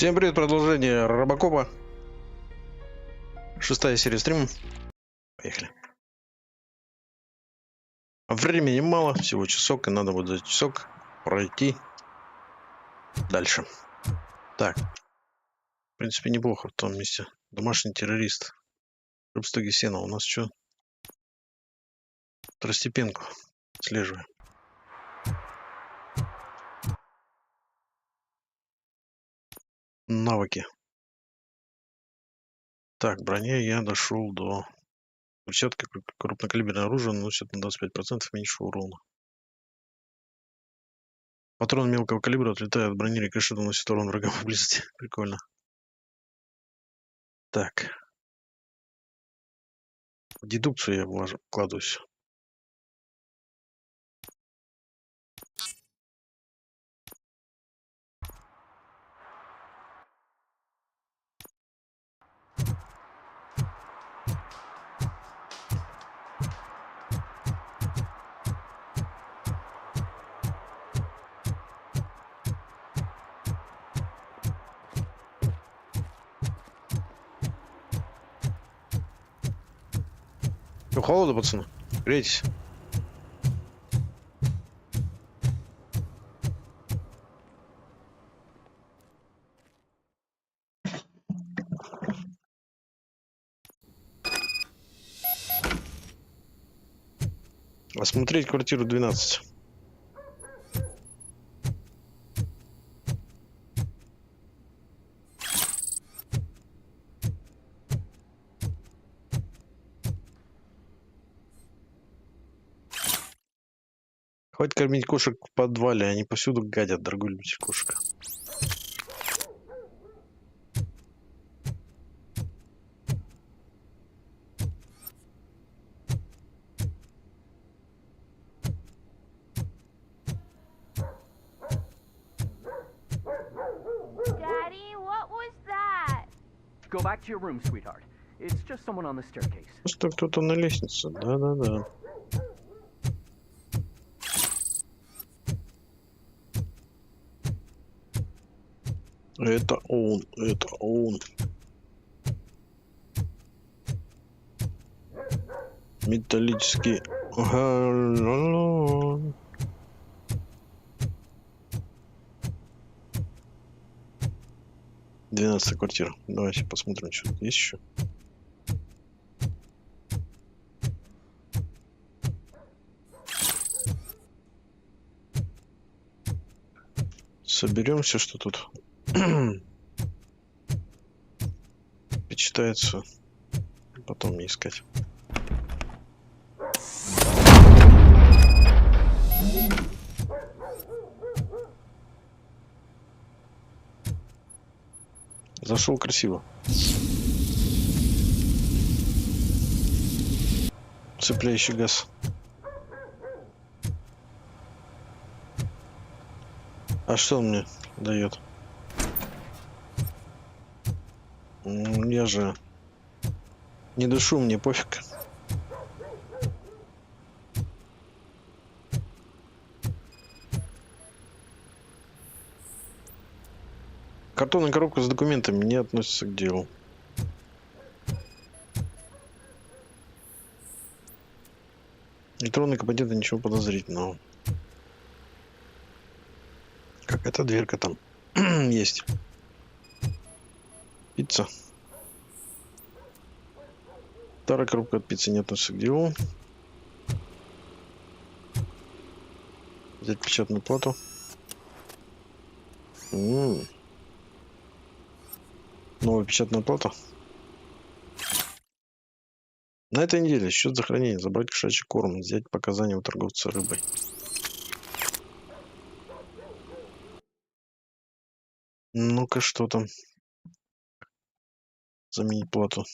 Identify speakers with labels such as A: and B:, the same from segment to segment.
A: Всем привет, продолжение RoboCop'а. 6-я серия стрима. Поехали. Времени мало, всего часок, и надо вот за часок пройти дальше. Так. В принципе, неплохо в том месте. Домашний террорист. Рыбстоги сена. У нас что? Второстепенку слеживаем. Навыки. Так, броня я дошел до... Все-таки крупнокалиберное оружие наносит на 25% меньше урона. Патрон мелкого калибра отлетает от брони, рикошет наносит урон врагам поблизости. Прикольно. Так. В дедукцию я вкладываюсь. Что, холодно, пацаны? Грейтесь. Осмотреть квартиру 12. Хватит кормить кошек в подвале, они повсюду гадят, дорогой любитель кошек.
B: Daddy, what was that?
C: Go back to your room, sweetheart. It's just someone on the staircase.
A: Просто кто-то на лестнице. Да-да-да. Это он, это он. Металлический галлон. Двенадцатая квартира. Давайте посмотрим, что тут есть еще. Соберем все, что тут почитается, потом не искать. Зашел красиво. Цепляющий газ. А что он мне дает? Я же не душу, мне пофиг. Картонная коробка с документами не относится к делу. Электронный компонент, ничего подозрительного. Какая-то дверка там есть. Пицца. Старая коробка от пиццы не относится к делу. Взять печатную плату. Новая печатная плата. На этой неделе счет за хранение. Забрать кошачий корм. Взять показания у торговца рыбой. Ну-ка, что там? Заменить плату.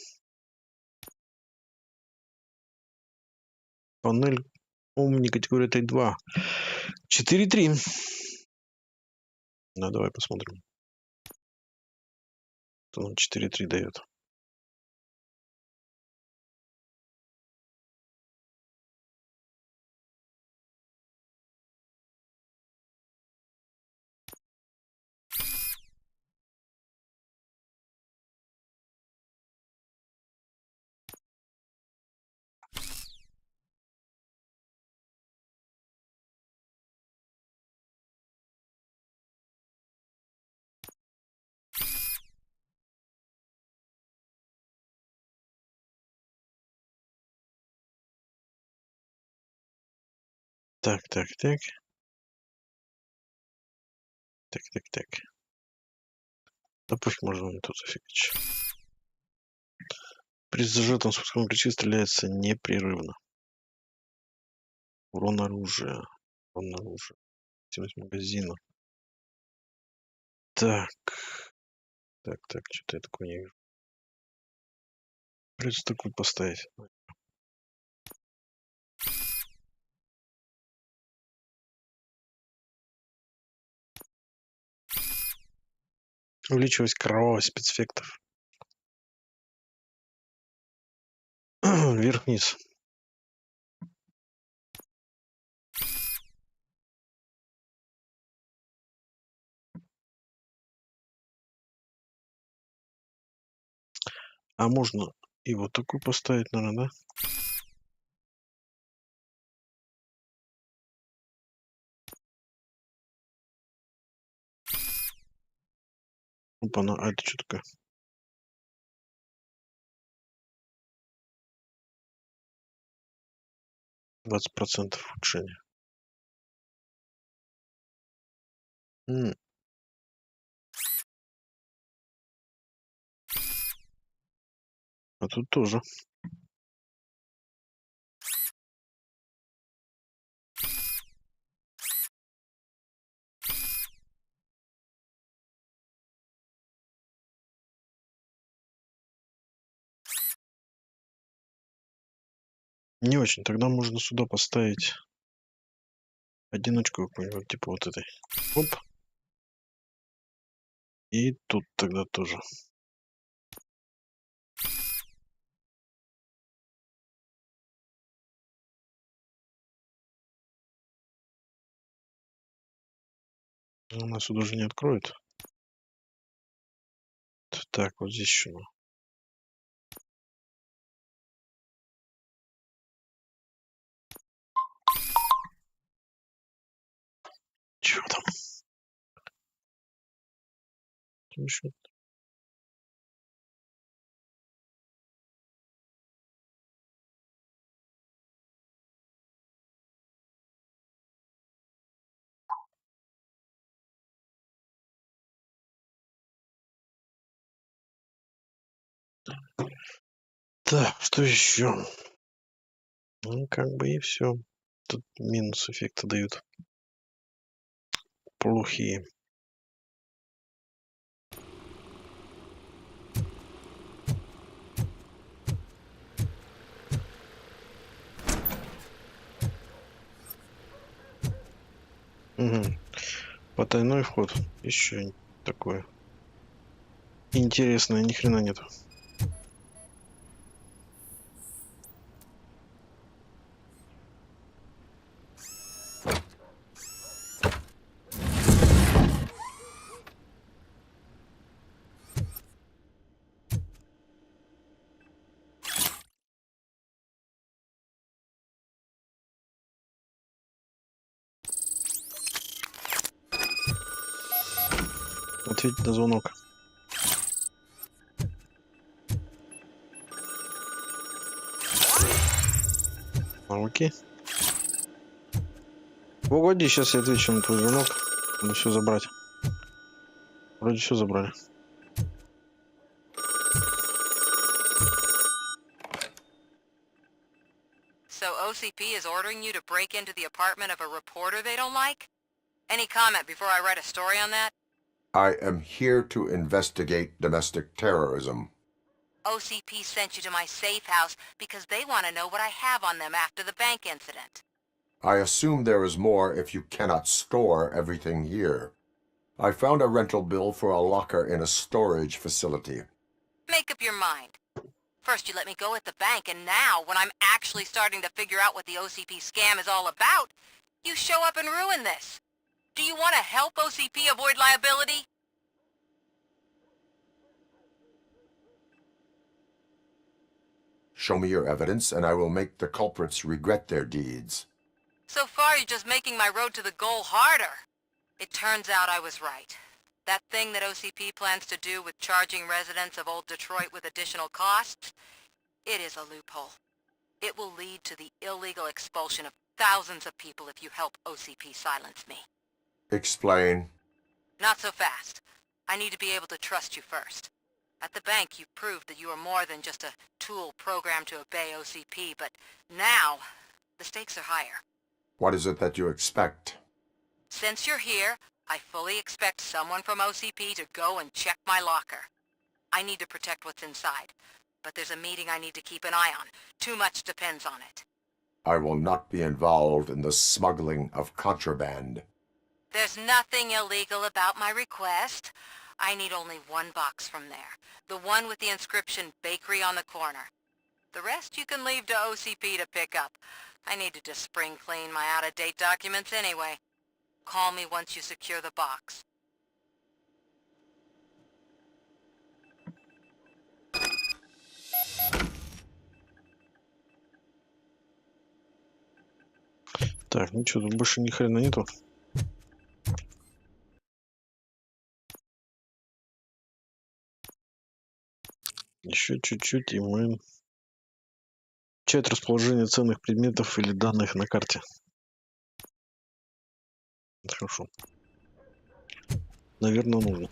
A: Панель Omni категория 3.2. 4.3. Ну, давай посмотрим. Что нам 4.3 дает. Так. Так. Да пусть можно мне тут зафигачить. При зажатом спусковом ключе стреляется непрерывно. Урон оружия. Активность магазина. Так, что-то я такое не вижу. Придется такую поставить. Увеличивать кровавость спецэффектов. Вверх-вниз. А можно и вот такую поставить, наверное, да? Опа-на, а это что такое? %20 улучшения. А тут тоже. Не очень. Тогда можно сюда поставить одиночку какую-нибудь, типа вот этой. Оп. И тут тогда тоже. У нас сюда уже не откроет. Так, вот здесь еще. Чего там? Там еще. Так, что еще? Ну, как бы и все. Тут минус эффекта дают. Плохие. Угу. Потайной вход. Еще такое. Интересное, ни хрена нету. Ответить на звонок. Окей. Погоди, сейчас я отвечу на твой звонок. Надо все забрать. Вроде все забрали.
D: So OCP is ordering you to break into the apartment of a reporter they don't like? Any comment before I write a story on that?
E: I am here to investigate domestic terrorism.
D: OCP sent you to my safe house because they want to know what I have on them after the bank incident.
E: I assume there is more if you cannot store everything here. I found a rental bill for a locker in a storage facility.
D: Make up your mind. First you let me go at the bank, and now, when I'm actually starting to figure out what the OCP scam is all about, you show up and ruin this. Do you want to help OCP avoid liability?
E: Show me your evidence, and I will make the culprits regret their deeds.
D: So far, you're just making my road to the goal harder. It turns out I was right. That thing that OCP plans to do with charging residents of Old Detroit with additional costs, it is a loophole. It will lead to the illegal expulsion of thousands of people if you help OCP silence me.
E: Explain.
D: Not so fast. I need to be able to trust you first. At the bank, you proved that you are more than just a tool programmed to obey OCP, but now, the stakes are higher.
E: What is it that you expect?
D: Since you're here, I fully expect someone from OCP to go and check my locker. I need to protect what's inside, but there's a meeting I need to keep an eye on. Too much depends on it.
E: I will not be involved in the smuggling of contraband.
D: There's nothing illegal about my request. I need only one box from there. The one with the inscription Bakery on the corner. The rest you can leave to OCP to pick up. I need to just spring clean my out-of-date documents anyway. Call me once you secure the box.
A: Так, ничего, тут больше ни хрена нету. Еще чуть-чуть, и мы... Чать расположение ценных предметов или данных на карте. Хорошо. Наверное, нужно.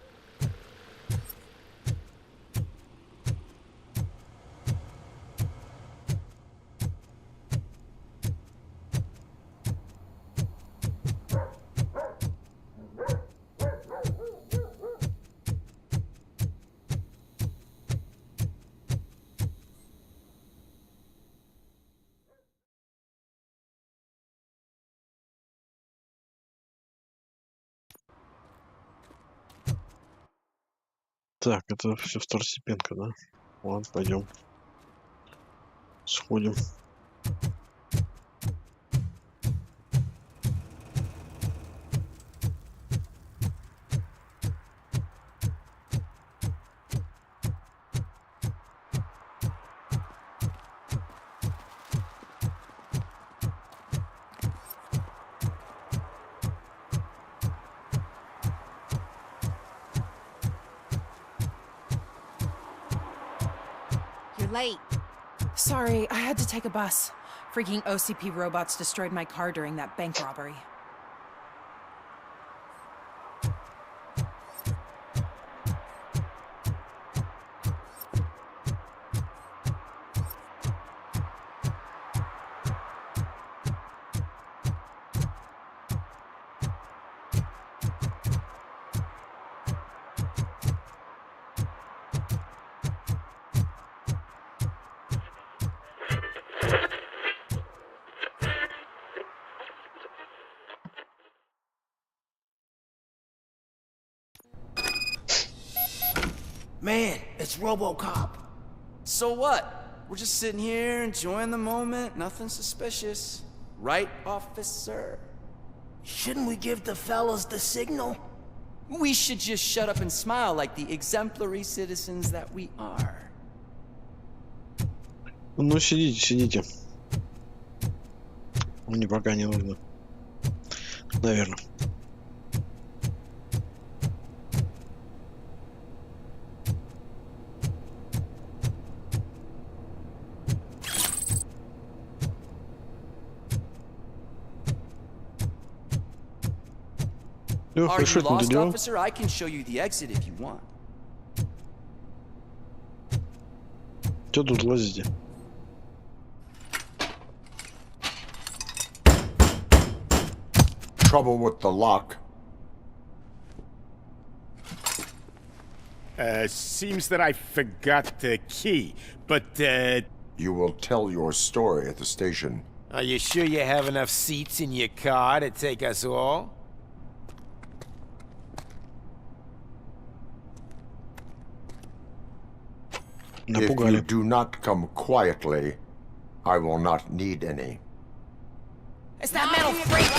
A: Так, это все второстепенка, да? Ладно, пойдем. Сходим.
F: You're late. Sorry, I had to take a bus. Freaking OCP robots destroyed my car during that bank robbery.
G: Man, it's RoboCop.
H: So what? We're just sitting here enjoying the moment, nothing suspicious. Right, officer?
G: Shouldn't we give the fellas the signal?
H: We should just shut up and smile like the exemplary citizens that we are.
A: Ну, сидите, сидите. Мне пока не нужно. Наверное.
H: Are you lost, officer? I can show you the exit if you want.
A: Что тут лазите?
E: Trouble with the lock.
I: Seems that I forgot the key, but,
E: You will tell your story at the station.
J: Are you sure you have enough seats in your car to take us all?
E: If
A: Напугали.
E: you do not come quietly, I will not need any.
F: Is that metal freak?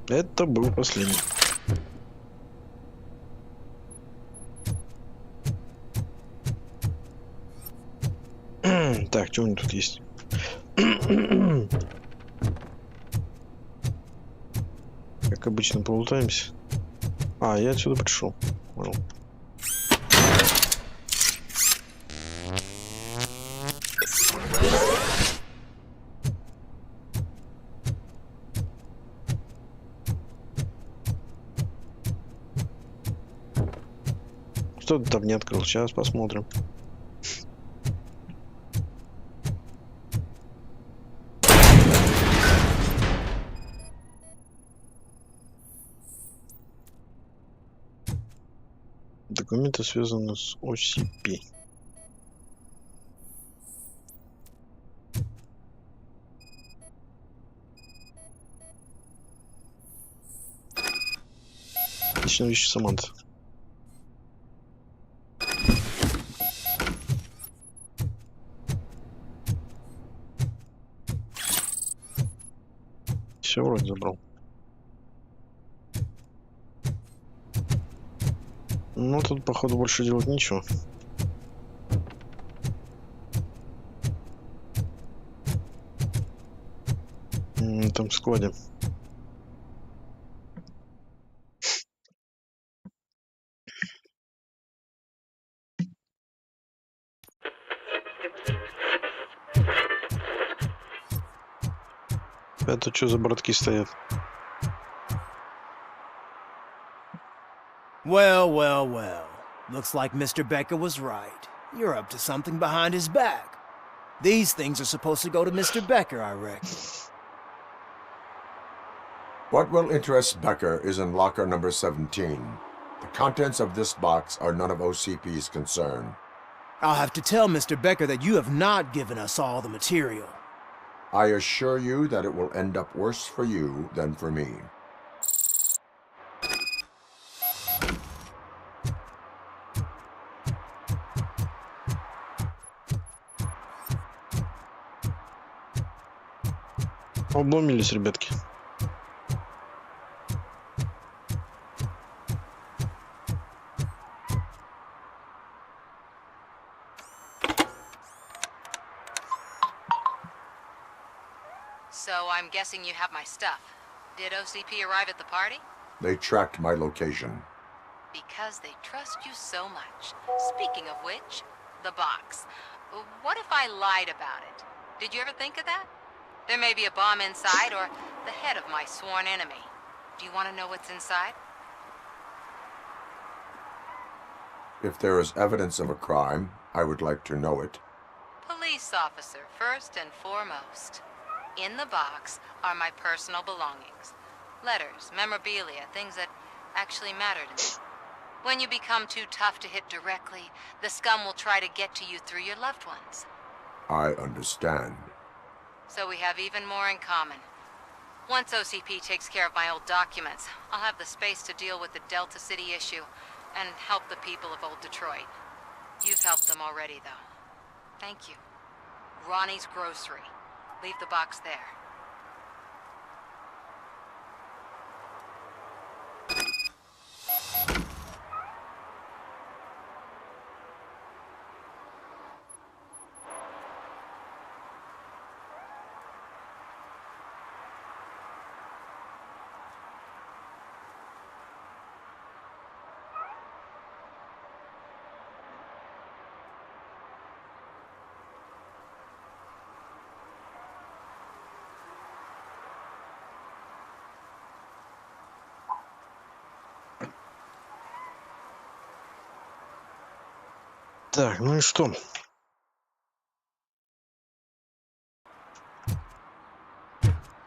A: Это был последний. Так, что у них тут есть? Как обычно, полутаемся. А, я отсюда пришел. Понял. Что ты там не открыл? Сейчас посмотрим. Документы связаны с OCP. Личные вещи Саманты. Все вроде забрал. Ну, тут, походу, больше делать нечего. Там в складе. Это что за братки стоят?
G: Well, well, well. Looks like Mr. Becker was right. You're up to something behind his back. These things are supposed to go to Mr. Becker, I reckon.
E: What will interest Becker is in locker number 17. The contents of this box are none of OCP's concern.
G: I'll have to tell Mr. Becker that you have not given us all the material.
E: I assure you that it will end up worse for you than for me.
A: Обломились, ребятки.
D: So I'm guessing you have my stuff. Did OCP arrive at the party?
E: They tracked my location.
D: Because they trust you so much. Speaking of which, the box. What if I lied about it? Did you ever think of that? There may be a bomb inside or the head of my sworn enemy. Do you want to know what's inside?
E: If there is evidence of a crime, I would like to know it.
D: Police officer, first and foremost. In the box are my personal belongings. Letters, memorabilia, things that actually matter to me. When you become too tough to hit directly, the scum will try to get to you through your loved ones.
E: I understand.
D: So we have even more in common. Once OCP takes care of my old documents, I'll have the space to deal with the Delta City issue and help the people of Old Detroit. You've helped them already, though. Thank you. Ronnie's Grocery. Leave the box there.
A: Так, ну и что?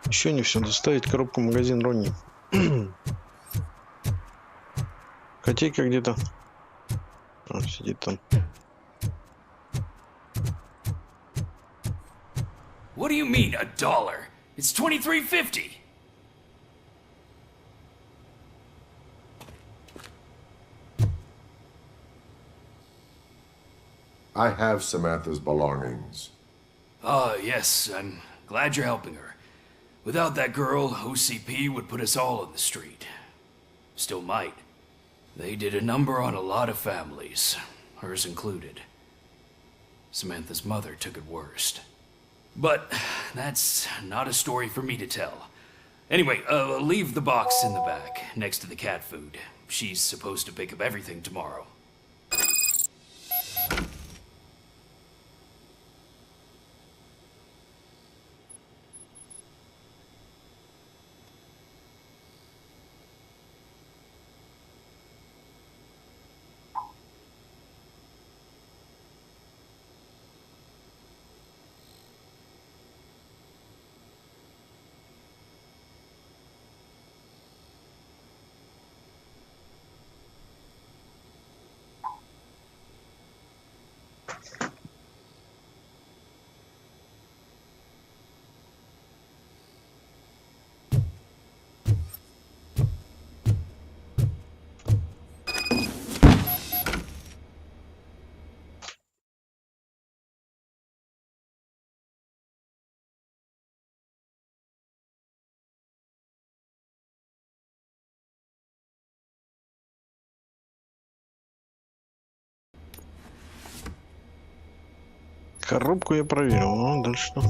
A: Еще не все. Доставить коробку в магазин Ронни. Котейка где-то. А, сидит там.
K: What do you mean, $1? It's $23.50.
E: I have Samantha's belongings.
K: Ah, yes, I'm glad you're helping her. Without that girl, OCP would put us all on the street. Still might. They did a number on a lot of families, hers included. Samantha's mother took it worst. But that's not a story for me to tell. Anyway, leave the box in the back, next to the cat food. She's supposed to pick up everything tomorrow.
A: Коробку я проверил, ну дальше что?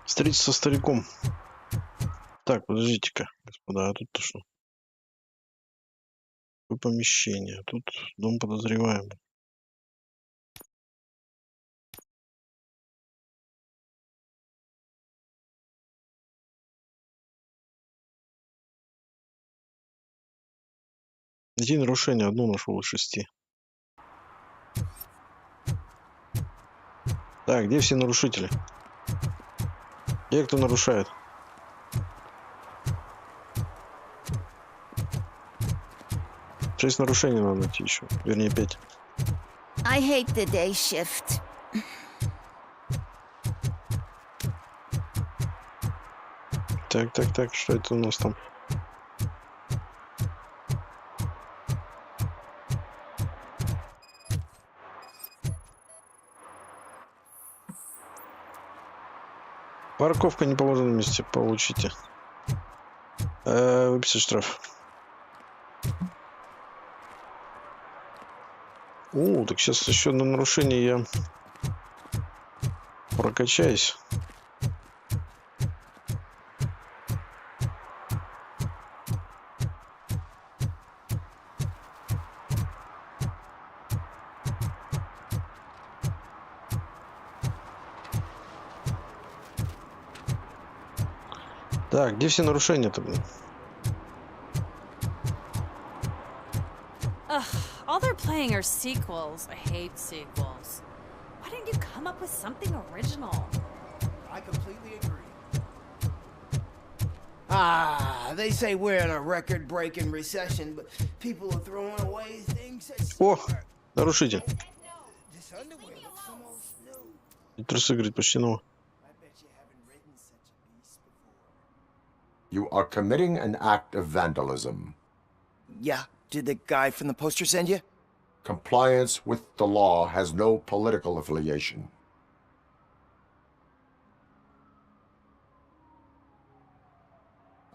A: Встретиться со стариком. Так, подождите-ка, господа, а тут-то что? Какое помещение? Тут дом подозреваемый. Найти нарушение, одно нашел из 6. Так, где все нарушители? Где кто нарушает? Шесть нарушений надо найти еще. Вернее, 5.
B: I hate the day shift.
A: Так, что это у нас там? Парковка не положена на месте, получите. Выписать штраф. Так сейчас еще одно нарушение я прокачаюсь. Так, где все нарушения-то, блин?
L: All they're playing are sequels. I hate sequels. Why didn't you come up with something original?
G: I completely agree. They say we're in a record-breaking recession, but people are throwing away things that...
A: О, нарушитель.
G: This underwear looks almost new.
A: И трусы, говорит, почти новые.
G: I bet you haven't ridden such a beast before.
E: You are committing an act of vandalism.
G: Yeah, did the guy from the poster send you?
E: Compliance with the law has no political affiliation.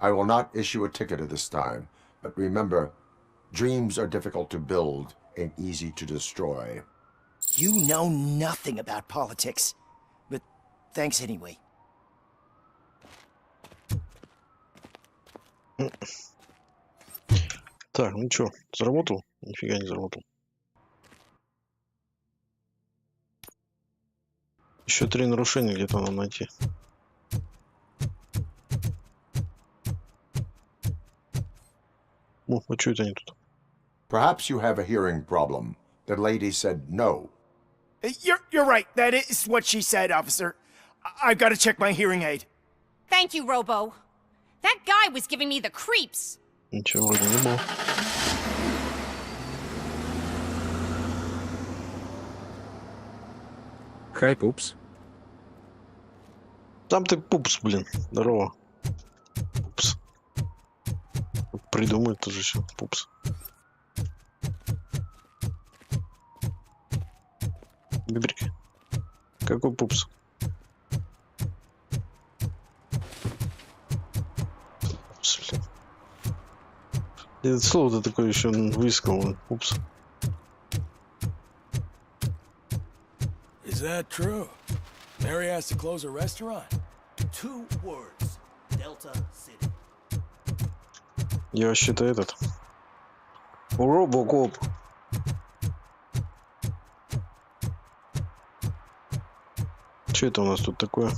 E: I will not issue a ticket at this time, but remember, dreams are difficult to build and easy to destroy.
G: You know nothing about politics, but thanks anyway.
A: Так, ну чё, заработал? Нифига не заработал. Еще 3 нарушения где-то надо найти. А что это они тут?
E: Perhaps you have a hearing problem. The lady said no.
G: You're right. That is what she said, officer. I've got to check my hearing aid.
L: Thank you, Robo. That guy was giving me the creeps.
A: Ничего вроде не было.
M: Хай, пупс.
A: Там ты пупс, блин. Здорово. Пупс. Придумает тоже все. Пупс. Бибрик. Какой пупс? Пупс, блин. Это слово-то такое еще выискал. Пупс.
N: Is that true? Mary has to close a restaurant? 2 words. Delta City.
A: Я вообще-то этот. RoboCop. Что это у нас тут такое?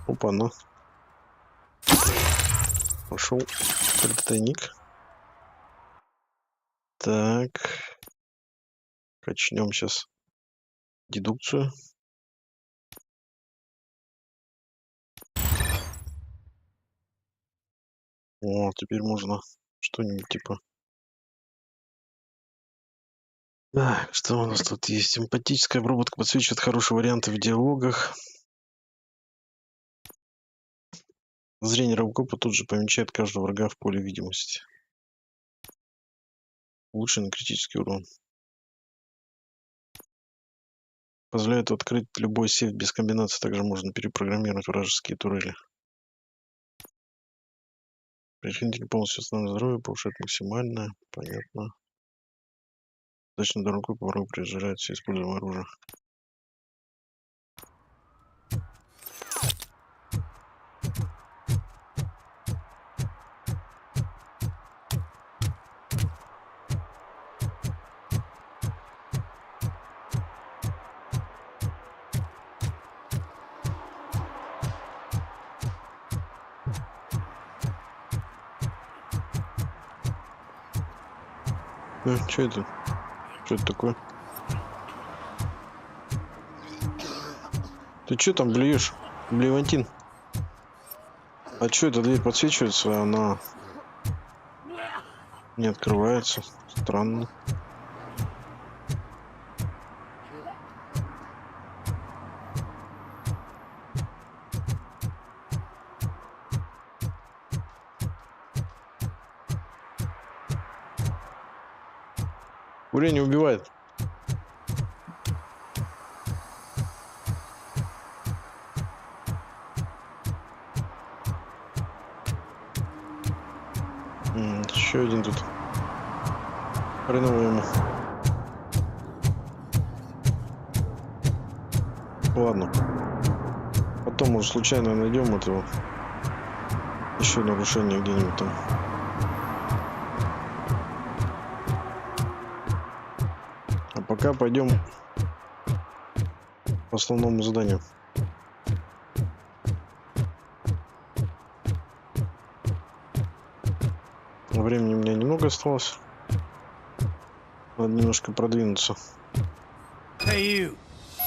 A: Опа-на. Пошел тайник. Так. Качнем сейчас дедукцию. О, теперь можно что-нибудь типа... Так, что у нас тут есть? Симпатическая обработка подсвечивает хорошие варианты в диалогах. Зрение RoboCop тут же помечает каждого врага в поле видимости. Улучшенный критический урон. Позволяет открыть любой сейф без комбинации. Также можно перепрограммировать вражеские турели. Предохранитель полностью восстанавливает здоровье, повышает максимальное. Понятно. Точно до рукой по врагу приезжает все используемое оружие. Что это? Что это такое? Ты что там блюешь? Блевантин. А что эта дверь подсвечивается, а она не открывается? Странно. Курение убивает. Еще один тут. Хреново ему. Ладно. Потом, может, случайно найдем этого. Еще нарушение где-нибудь там. А пока пойдем по основному заданию. Времени у меня немного осталось. Надо немножко продвинуться.
G: Hey you!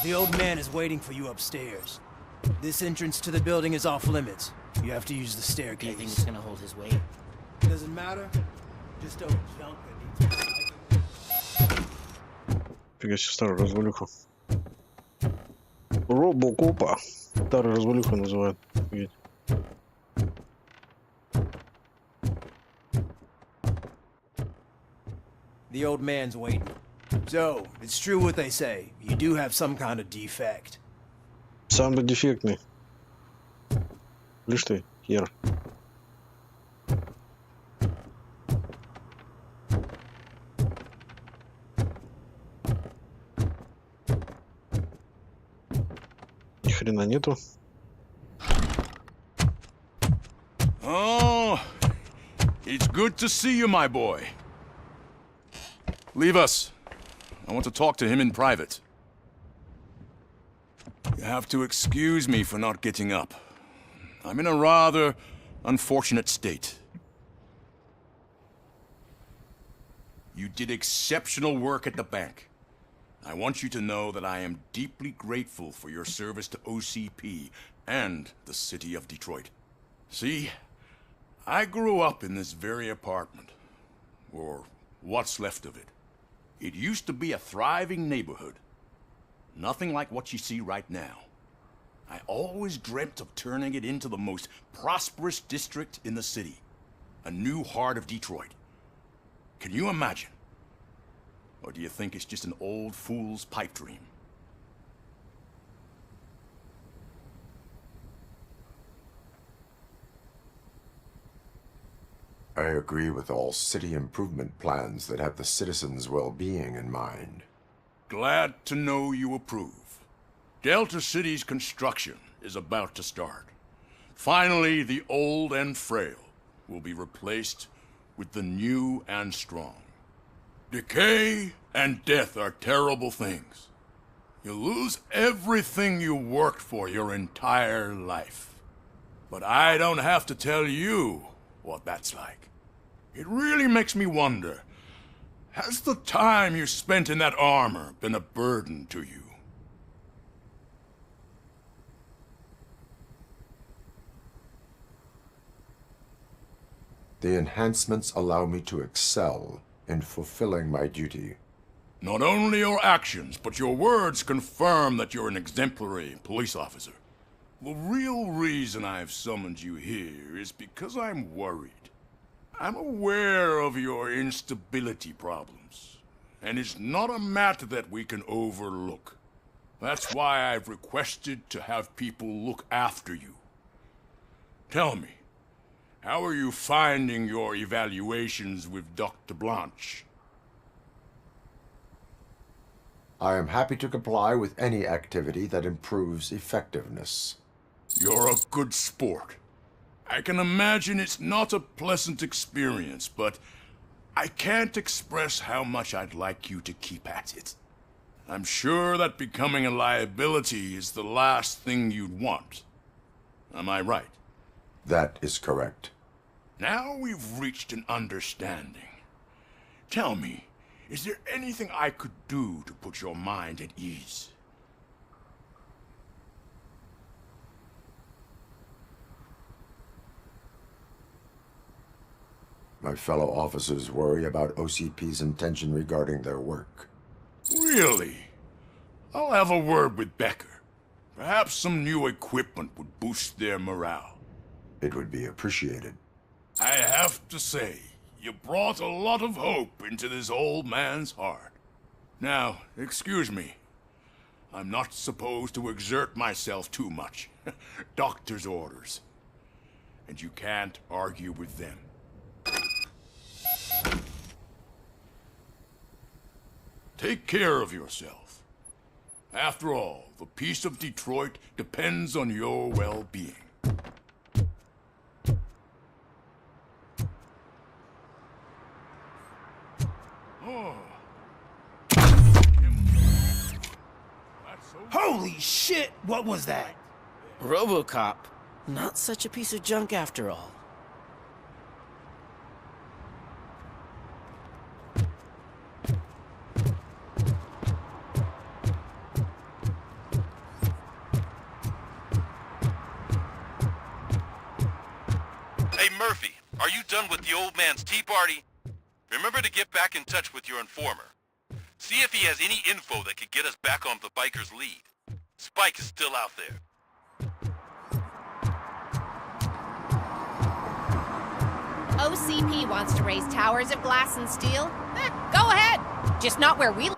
G: The old man is waiting for you upstairs. This entrance to the building is off limits. You have to use the staircase.
M: Anything that's gonna hold his weight?
G: Doesn't matter. Just don't jump that needs.
A: Фига себе, старую развалюху. RoboCop. Старую развалюху называют. Офигеть.
G: The old man's waiting. So, it's true what they say. You do have some kind of defect.
A: Самый дефектный. Лишь ты, хер. Ни хрена нету.
N: Oh, it's good to see you, my boy. Leave us. I want to talk to him in private. You have to excuse me for not getting up. I'm in a rather unfortunate state. You did exceptional work at the bank. I want you to know that I am deeply grateful for your service to OCP and the city of Detroit. See, I grew up in this very apartment, or what's left of it. It used to be a thriving neighborhood. Nothing like what you see right now. I always dreamt of turning it into the most prosperous district in the city. A new heart of Detroit. Can you imagine? Or do you think it's just an old fool's pipe dream?
E: I agree with all city improvement plans that have the citizens' well-being in mind.
N: Glad to know you approve. Delta City's construction is about to start. Finally, the old and frail will be replaced with the new and strong. Decay and death are terrible things. You lose everything you worked for your entire life. But I don't have to tell you what that's like. It really makes me wonder, has the time you spent in that armor been a burden to you?
E: The enhancements allow me to excel in fulfilling my duty.
N: Not only your actions, but your words confirm that you're an exemplary police officer. The real reason I've summoned you here is because I'm worried. I'm aware of your instability problems, and it's not a matter that we can overlook. That's why I've requested to have people look after you. Tell me, how are you finding your evaluations with Dr. Blanche?
E: I am happy to comply with any activity that improves effectiveness.
N: You're a good sport. I can imagine it's not a pleasant experience, but I can't express how much I'd like you to keep at it. I'm sure that becoming a liability is the last thing you'd want. Am I right?
E: That is correct.
N: Now we've reached an understanding. Tell me, is there anything I could do to put your mind at ease?
E: My fellow officers worry about OCP's intention regarding their work.
N: Really? I'll have a word with Becker. Perhaps some new equipment would boost their morale.
E: It would be appreciated.
N: I have to say, you brought a lot of hope into this old man's heart. Now, excuse me. I'm not supposed to exert myself too much. Doctor's orders. And you can't argue with them. Take care of yourself. After all, the peace of Detroit depends on your well-being.
G: Holy shit! What was that?
M: RoboCop. Not such a piece of junk after all.
O: Hey Murphy, are you done with the old man's tea party? Remember to get back in touch with your informer. See if he has any info that could get us back on the biker's lead. Spike is still out there.
B: OCP wants to raise towers of glass and steel? Go ahead! Just not where we live.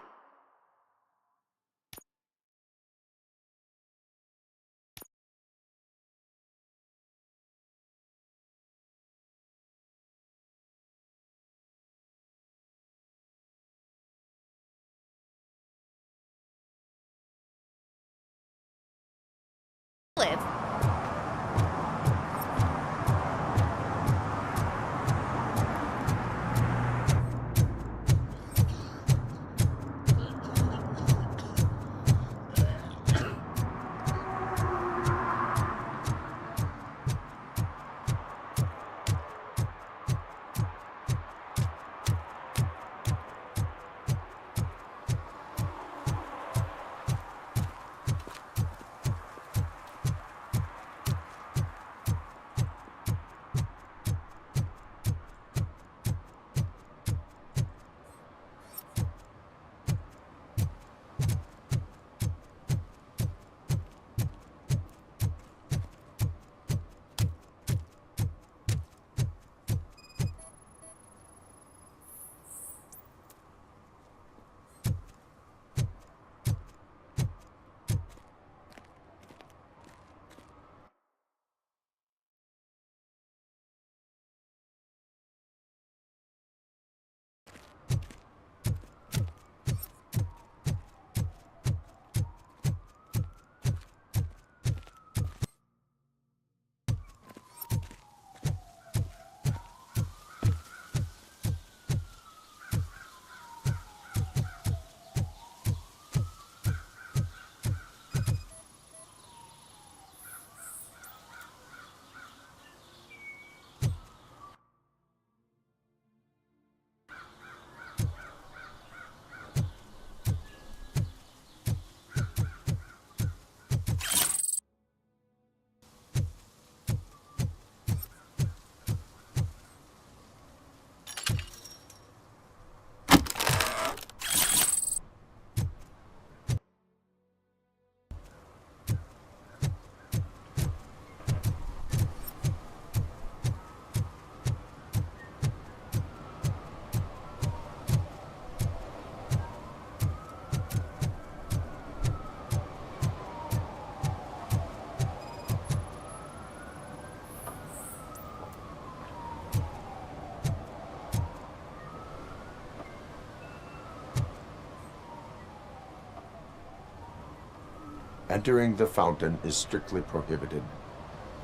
E: Entering the fountain is strictly prohibited.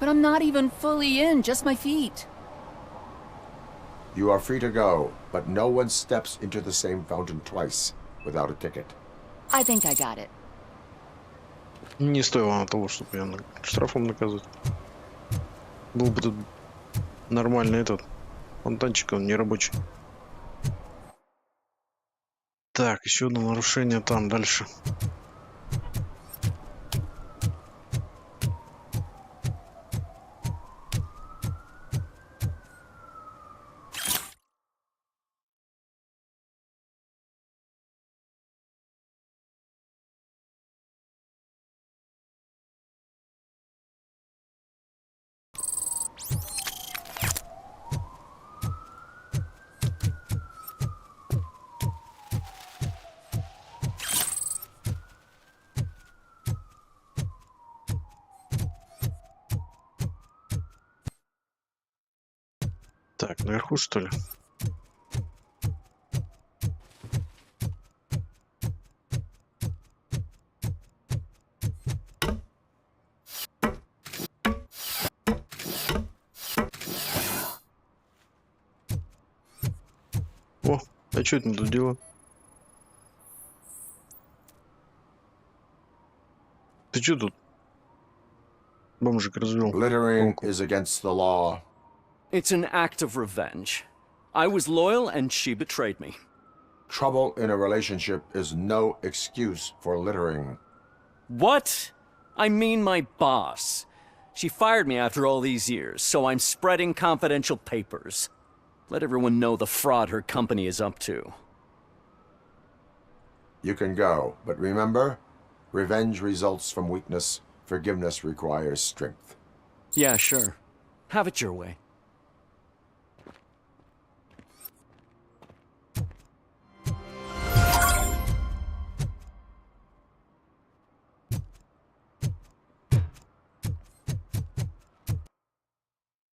P: But I'm not even fully in, just my feet.
E: You are free to go, but no one steps into the same fountain twice without a ticket.
P: I think I got it.
A: Не стоило на того, чтобы я штрафом наказывать. Был бы тут нормальный этот фонтанчик, он не рабочий. Так, еще одно нарушение там дальше. Так, наверху что ли? О, а что это мы тут делаем? Ты что тут? Бомжик развел.
E: Littering is against the law.
C: It's an act of revenge. I was loyal and she betrayed me.
E: Trouble in a relationship is no excuse for littering.
C: What? I mean my boss. She fired me after all these years, so I'm spreading confidential papers. Let everyone know the fraud her company is up to.
E: You can go, but remember, revenge results from weakness. Forgiveness requires strength.
C: Yeah, sure. Have it your way.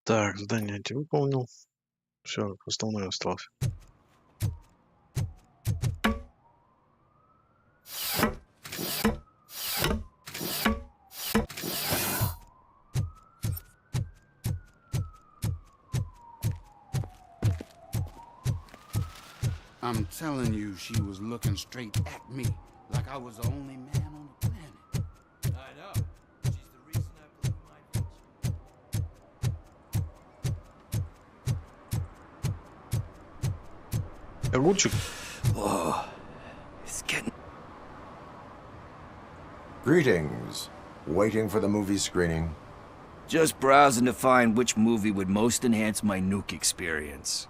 A: Так, задание эти выполнил. Все, основное осталось.
Q: I'm telling you, she was looking straight at me, like I was the only man on the planet.
H: I know. She's the reason I blew my venture.
A: Огурчик?
K: Whoa. It's getting...
E: Greetings. Waiting for the movie screening.
R: Just browsing to find which movie would most enhance my nuke experience.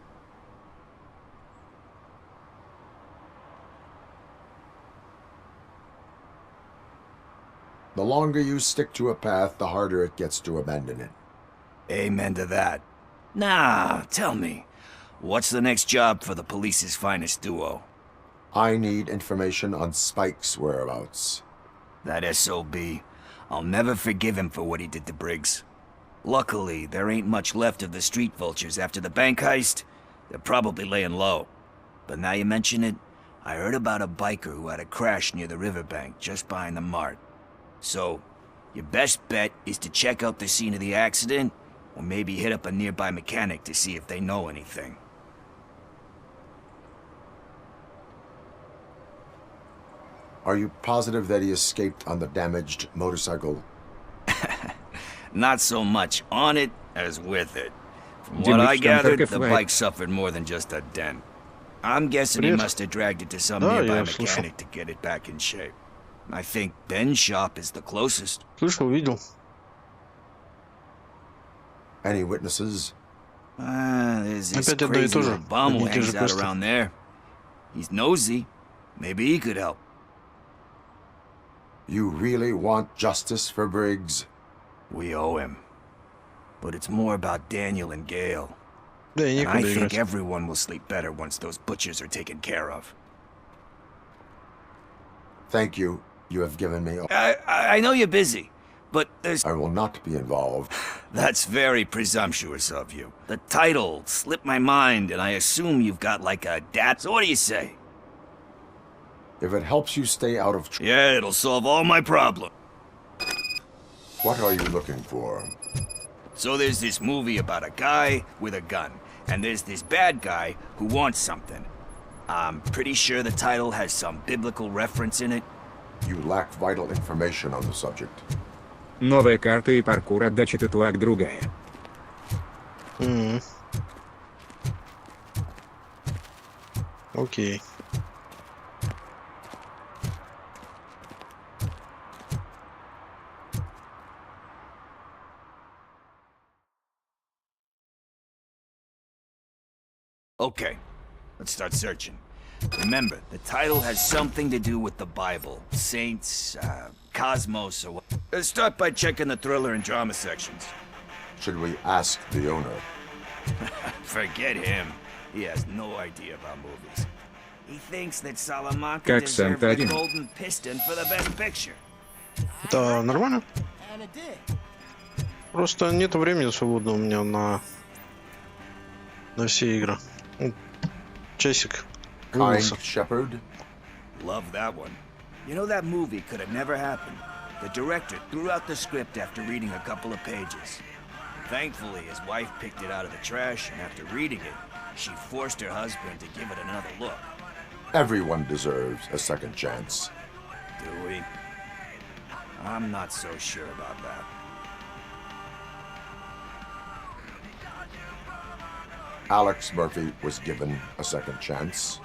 E: The longer you stick to a path, the harder it gets to abandon it.
R: Amen to that. Now, tell me, what's the next job for the police's finest duo?
E: I need information on Spike's whereabouts.
R: That SOB. I'll never forgive him for what he did to Briggs. Luckily, there ain't much left of the street vultures after the bank heist. They're probably laying low. But now you mention it, I heard about a biker who had a crash near the riverbank just behind the mart. So, your best bet is to check out the scene of the accident, or maybe hit up a nearby mechanic to see if they know anything.
E: Are you positive that he escaped on the damaged motorcycle?
R: Not so much on it as with it. From what I gathered, the bike suffered more than just a dent. I'm guessing he must have dragged it to some nearby mechanic to get it back in shape. I think Ben's shop is the closest.
A: Слышал, видел.
E: Any witnesses?
R: There's this crazy little bum who hangs out around there. He's nosy. Maybe he could help.
E: You really want justice for Briggs?
R: We owe him. But it's more about Daniel and Gale.
A: And
R: I think everyone will sleep better once those butchers are taken care of.
E: Thank you. You have given me...
R: I know you're busy, but there's...
E: I will not be involved.
R: That's very presumptuous of you. The title slipped my mind, and I assume you've got like a dad. So what do you say?
E: If it helps you stay out of trouble...
R: Yeah, it'll solve all my problems.
E: What are you looking for?
R: So there's this movie about a guy with a gun, and there's this bad guy who wants something. I'm pretty sure the title has some biblical reference in it.
E: You lack vital information on the subject.
S: Новая карта и паркур, отдача татуаг другая.
A: Окей.
R: Okay, let's start searching. Remember, the title has something to do with the Bible, saints, cosmos, or what. Let's start by checking the thriller and drama sections.
E: Should we ask the owner?
R: Forget him. He has no idea about movies. He thinks that Salamanca
S: Как
R: deserved the
S: Санта-1.
R: Golden Piston for the best picture.
A: Это нормально?
G: And it did.
A: Просто нет времени свободного у меня на все игры. Ну, часик.
E: Kind Shepherd?
R: Love that one. You know, that movie could have never happened. The director threw out the script after reading a couple of pages. Thankfully, his wife picked it out of the trash, and after reading it, she forced her husband to give it another look.
E: Everyone deserves a second chance.
R: Do we? I'm not so sure about that.
E: Alex Murphy was given a second chance.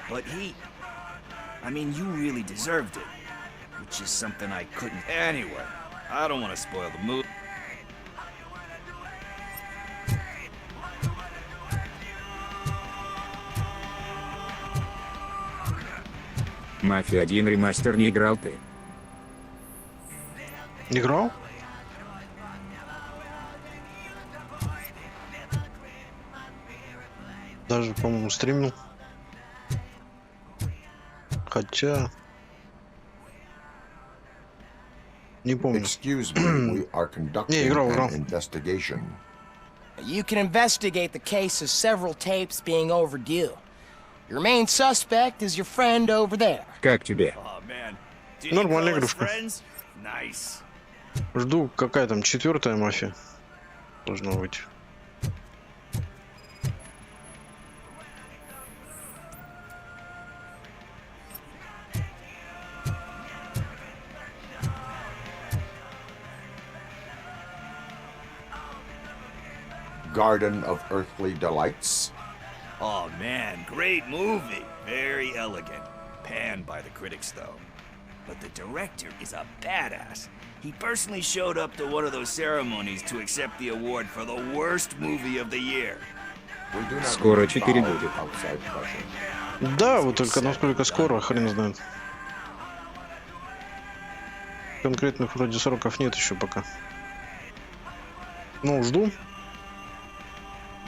R: But I mean, you really deserved it. Which is something I couldn't. Anyway, I don't want to spoil the mood.
S: Мафия 1 ремастер не играл ты?
A: Играл? Даже, по-моему, стримил. Хотя... Не помню.
E: Excuse me, we are conducting an investigation.
G: You can investigate the case of several tapes being overdue. Your main suspect is your friend over there.
S: Как тебе?
A: Нормальная игрушка.
R: Nice.
A: Жду, какая там 4-я мафия должна быть.
E: Garden of Earthly Delights.
R: Oh man, great movie. Very elegant. Panned by the critics though. But the director is a badass. He personally showed up to one of those ceremonies to accept the award for the worst movie of the year.
S: Скоро 4 будет.
A: Да, вот только насколько скоро, хрен знает. Конкретных вроде сроков нет еще пока. Ну, жду.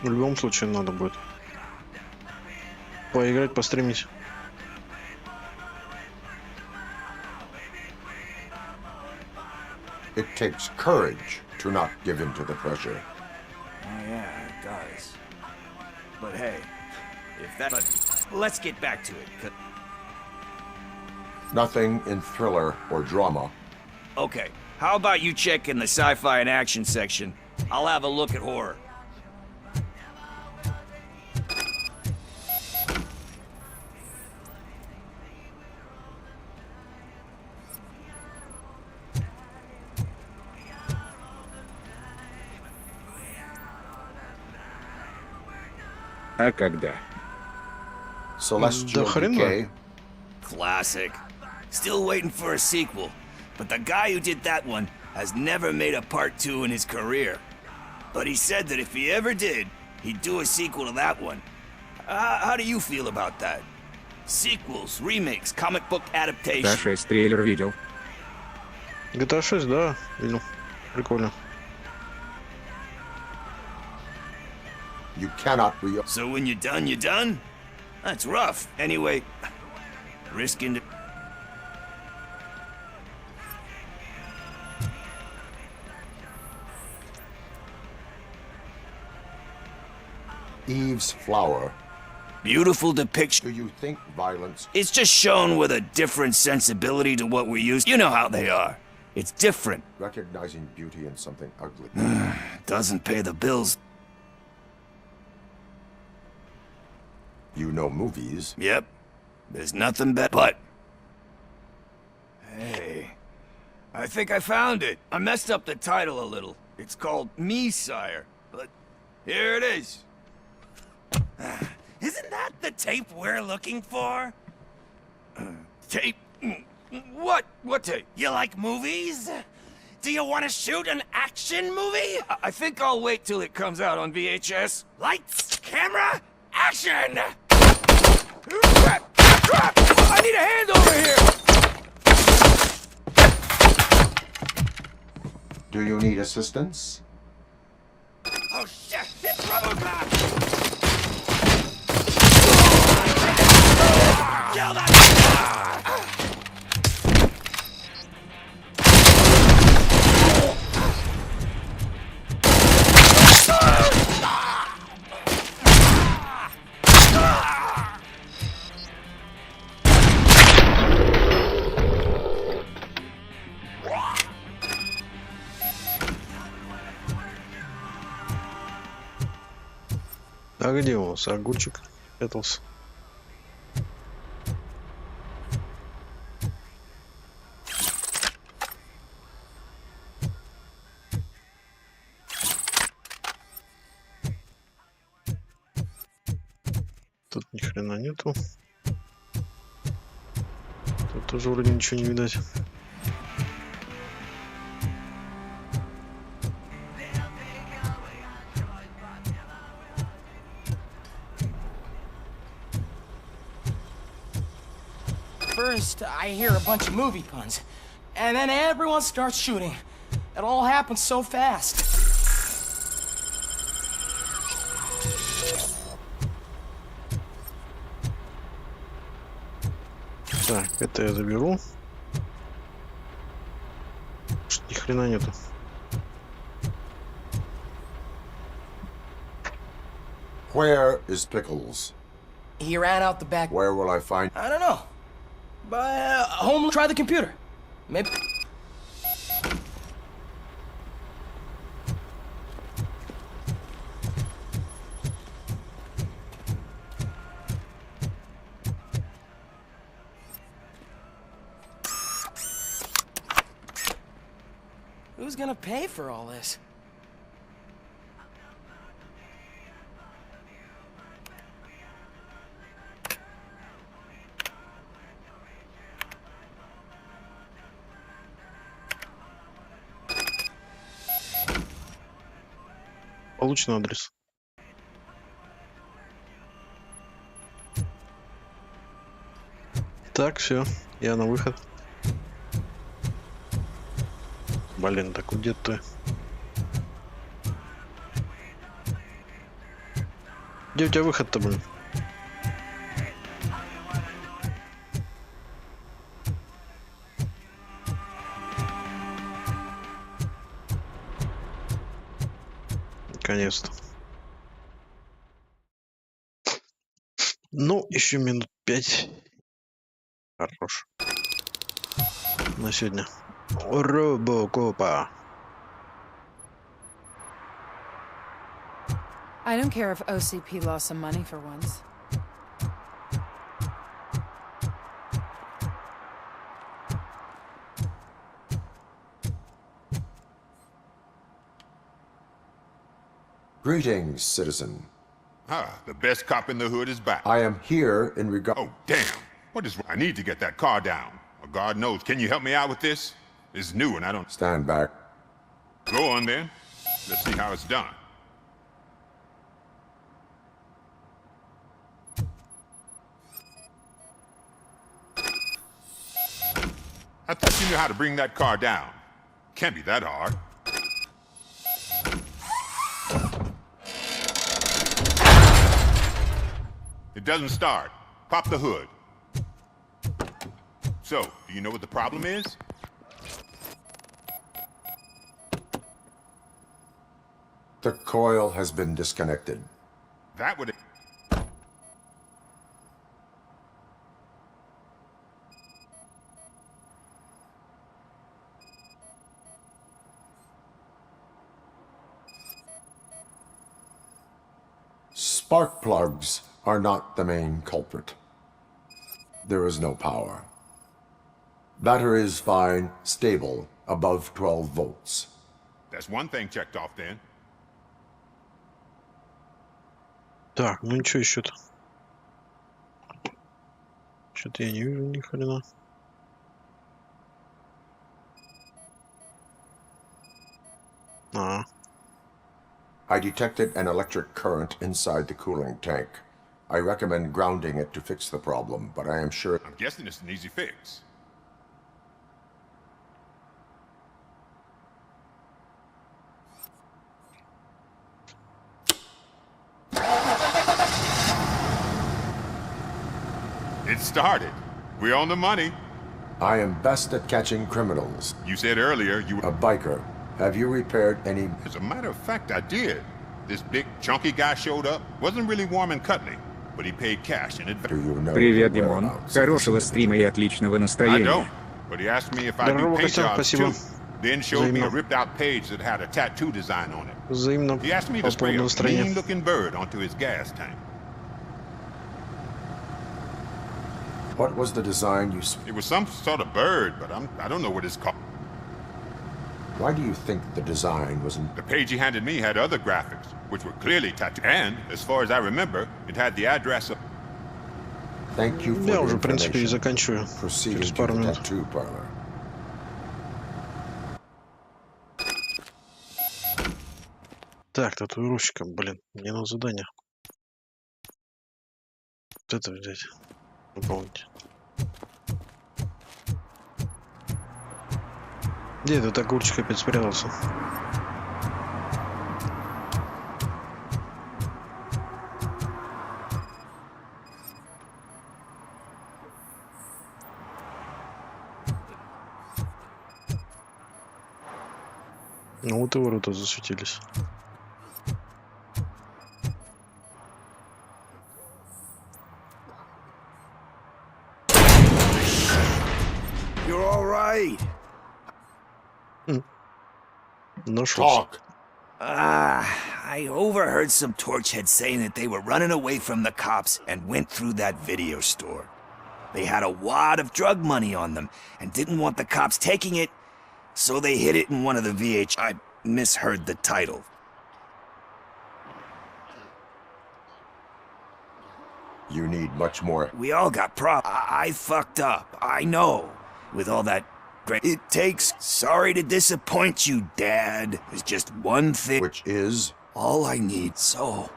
A: В любом случае надо будет поиграть, постримить.
E: It takes courage to not give in to the pressure.
R: Oh yeah, it does. But hey, but let's get back to it.
E: Nothing in thriller or drama.
R: Okay, how about you check in the sci-fi and action section? I'll have a look at horror.
S: А когда?
E: Celestial Decay.
R: Classic. Still waiting for a sequel. But the guy who did that one has never made a part 2 in his career. But he said that if he ever did, he'd do a sequel to that one. How do you feel about that? Sequels, remakes, comic book adaptations.
S: GTA 6 трейлер видел.
A: GTA 6, да, видел. Прикольно.
E: You cannot be.
R: So when you're done, you're done? That's rough. Anyway, risking to...
E: Eve's Flower.
R: Beautiful depiction.
E: Do you think violence...
R: It's just shown with a different sensibility to what we're used to. You know how they are. It's different.
E: Recognizing beauty in something ugly.
R: Doesn't pay the bills.
E: You know movies.
R: Yep. There's nothing better. But... Hey... I think I found it. I messed up the title a little. It's called Me, Sire. But here it is.
J: Isn't that the tape we're looking for?
R: Tape? What? What tape?
J: You like movies? Do you want to shoot an action movie?
R: I think I'll wait till it comes out on VHS.
J: Lights, camera, action!
R: Crap! Crap! I need a hand over here!
E: Do you need assistance?
J: Oh shit! It's RoboCop! Kill that!
A: А где у нас огурчик прятался? Тут ни хрена нету. Тут тоже вроде ничего не видать.
G: First, I hear a bunch of movie puns, and then everyone starts shooting. It all happens so fast.
A: Так, это я заберу. Что ни хрена нету.
E: Where is Pickles?
G: He ran out the back.
E: Where will I find...
G: I don't know. But home, try the computer. Maybe. Who's gonna pay for all this?
A: Получен адрес. Так, все, я на выход. Блин, так где ты? Где у тебя выход-то, блин? Наконец-то. Ну, еще минут 5. Хорош. На сегодня. RoboCop.
F: I don't care if OCP lost some money for once.
E: Greetings, citizen.
N: Ah, the best cop in the hood is back.
E: I am here in regard...
N: Oh, damn. What is... I need to get that car down. Or God knows. Can you help me out with this? It's new and I don't...
E: Stand back.
N: Go on then. Let's see how it's done. I thought you knew how to bring that car down. Can't be that hard. It doesn't start. Pop the hood. So, do you know what the problem is?
E: The coil has been disconnected.
N: That would...
E: Spark plugs are not the main culprit. There is no power. Battery is fine, stable, above 12 volts.
I: That's one thing checked off then.
A: Так, ну ничего еще-то. Что-то я не вижу ни хрена.
E: I detected an electric current inside the cooling tank. I recommend grounding it to fix the problem, but I am sure...
I: I'm guessing it's an easy fix. It started. We're on the money.
E: I am best at catching criminals.
I: You said earlier you were...
E: A biker. Have you repaired any...
I: As a matter of fact, I did. This big, chunky guy showed up. Wasn't really warm and cuddly, but he paid cash in advance.
S: Привет, Димон. Хорошего стрима и отличного
I: I
S: настроения.
I: don't, but he asked me if I do paint jobs too. Then showed me a ripped-out page that had a tattoo design on it.
A: Взаимно.
I: He asked me to spray a mean-looking bird onto his gas tank.
E: What was the design you...
I: It was some sort of bird, but I don't know what it's called.
E: Why do you think the design was...
I: The page he handed me had other graphics, which were clearly tattooed. And, as far as I remember, it had the address of...
E: Thank you for
A: Я
E: the
A: уже, в принципе, и
E: information.
A: заканчиваю.
E: Proceeding
A: Через
E: to
A: пару
E: the
A: минут.
E: tattoo parlor.
A: Так, татуировщика, блин, мне надо задание. Вот это взять. Выполнить. Где этот огурчик опять спрятался? Ну вот и ворота засветились.
R: You're all right.
A: Talk.
R: I overheard some torchheads saying that they were running away from the cops and went through that video store. They had a wad of drug money on them and didn't want the cops taking it, so they hid it in one of the VH. I misheard the title.
E: You need much more.
R: We all got I fucked up, I know. With all that great... It takes... Sorry to disappoint you, Dad. There's just one thing...
E: Which is?
R: All I need, so...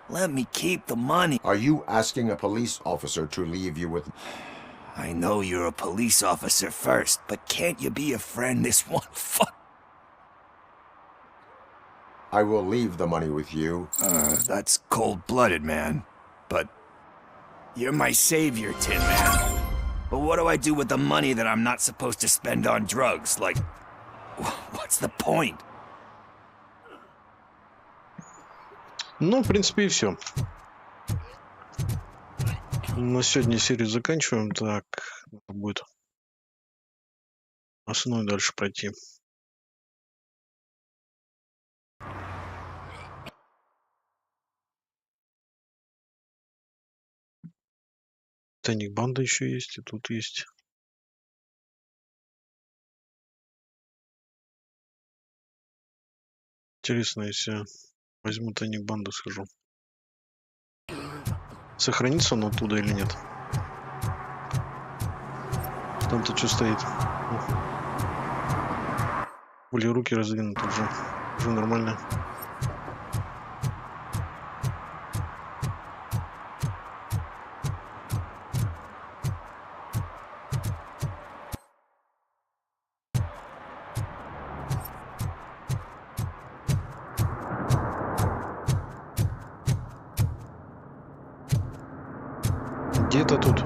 R: Let me keep the money.
E: Are you asking a police officer to leave you with...
R: I know you're a police officer first, but can't you be a friend this one fuck?
E: I will leave the money with you.
R: That's cold-blooded, man. But... You're my savior, Tin Man. But what do I do with the money that I'm not supposed to spend on drugs? Like, what's the point?
A: Ну, в принципе, и все. На сегодня серию заканчиваем. Так, надо будет основной дальше пройти. Тайник банда еще есть, и тут есть. Интересно, если возьму тайник банды, схожу. Сохранится он оттуда или нет? Там-то что стоит? Были руки раздвинуты уже нормально. Где-то тут.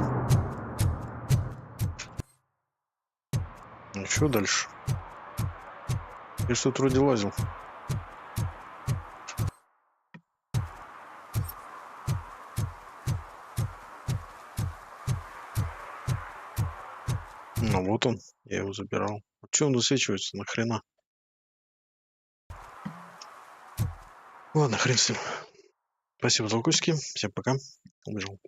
A: Ну что дальше? Я что-то вроде лазил. Ну вот он, я его забирал. А что он засвечивается? Нахрена? Ладно, хрен с ним. Спасибо за лайкосики. Всем пока. Убежал.